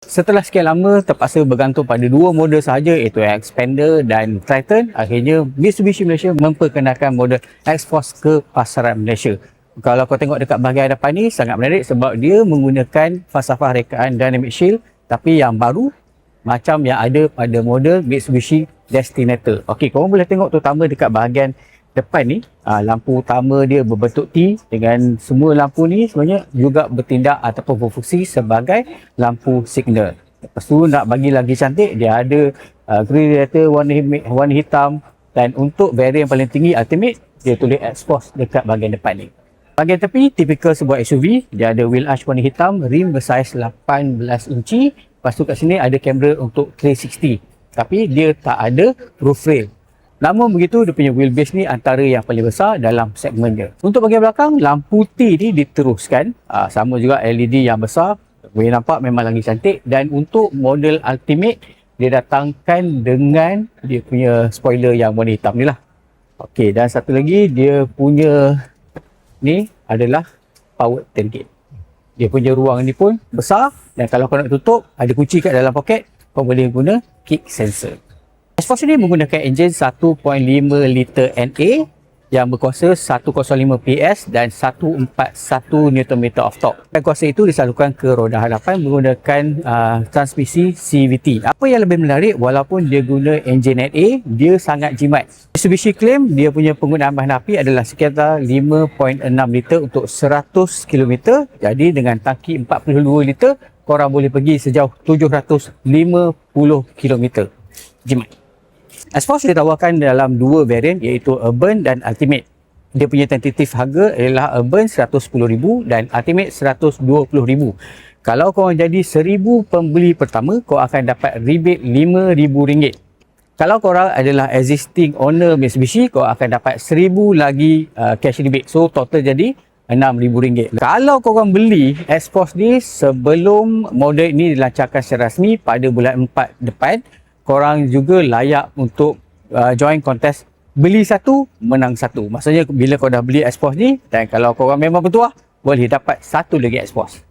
Setelah sekian lama terpaksa bergantung pada dua model sahaja, iaitu Xpander dan Triton, akhirnya Mitsubishi Malaysia memperkenalkan model Xforce ke pasaran Malaysia. Kalau kau tengok dekat bahagian hadapan ni sangat menarik sebab dia menggunakan falsafah rekaan Dynamic Shield tapi yang baru macam yang ada pada model Mitsubishi Destinator. Okey, korang boleh tengok terutama dekat bahagian depan ni, lampu utama dia berbentuk T dengan semua lampu ni sebenarnya juga bertindak ataupun berfungsi sebagai lampu signal. Lepas tu nak bagi lagi cantik, dia ada grill radiator warna hitam, dan untuk varian paling tinggi Ultimate dia tulis Xforce dekat bahagian depan ni. Bahagian tepi tipikal sebuah SUV, dia ada wheel arch warna hitam, rim bersaiz 18 inci. Lepas tu kat sini ada kamera untuk 360 tapi dia tak ada roof rail. Namun begitu, dia punya wheelbase ni antara yang paling besar dalam segmennya. Untuk bahagian belakang, lampu T ni diteruskan. Sama juga LED yang besar. Boleh nampak memang lagi cantik. Dan untuk model Ultimate, dia datangkan dengan dia punya spoiler yang warna hitam ni lah. Okey, dan satu lagi, dia punya ni adalah power tailgate. Dia punya ruang ni pun besar. Dan kalau kau nak tutup, ada kunci kat dalam poket, kau boleh guna kick sensor. Xforce ini menggunakan enjin 1.5 liter NA yang berkuasa 105 PS dan 141 Nm of torque. Dan kuasa itu disalurkan ke roda hadapan menggunakan transmisi CVT. Apa yang lebih menarik, walaupun dia guna enjin NA, dia sangat jimat. Mitsubishi claim dia punya penggunaan bahan api adalah sekitar 5.6 liter untuk 100 km. Jadi dengan tangki 42 liter, korang boleh pergi sejauh 750 km. Jimat. Xforce ditawarkan dalam dua varian iaitu Urban dan Ultimate. Dia punya tentatif harga adalah Urban RM110,000 dan Ultimate RM120,000. Kalau korang jadi 1,000 pembeli pertama, kau akan dapat rebate RM5,000. Kalau korang adalah existing owner Mitsubishi, kau akan dapat RM1,000 lagi cash rebate. So total jadi RM6,000. Kalau korang beli Xforce ni sebelum model ini dilancarkan secara rasmi pada bulan 4 depan, korang juga layak untuk join kontes beli satu menang satu. Maksudnya bila kau dah beli Xforce ni dan kalau korang memang bertuah, boleh dapat satu lagi Xforce.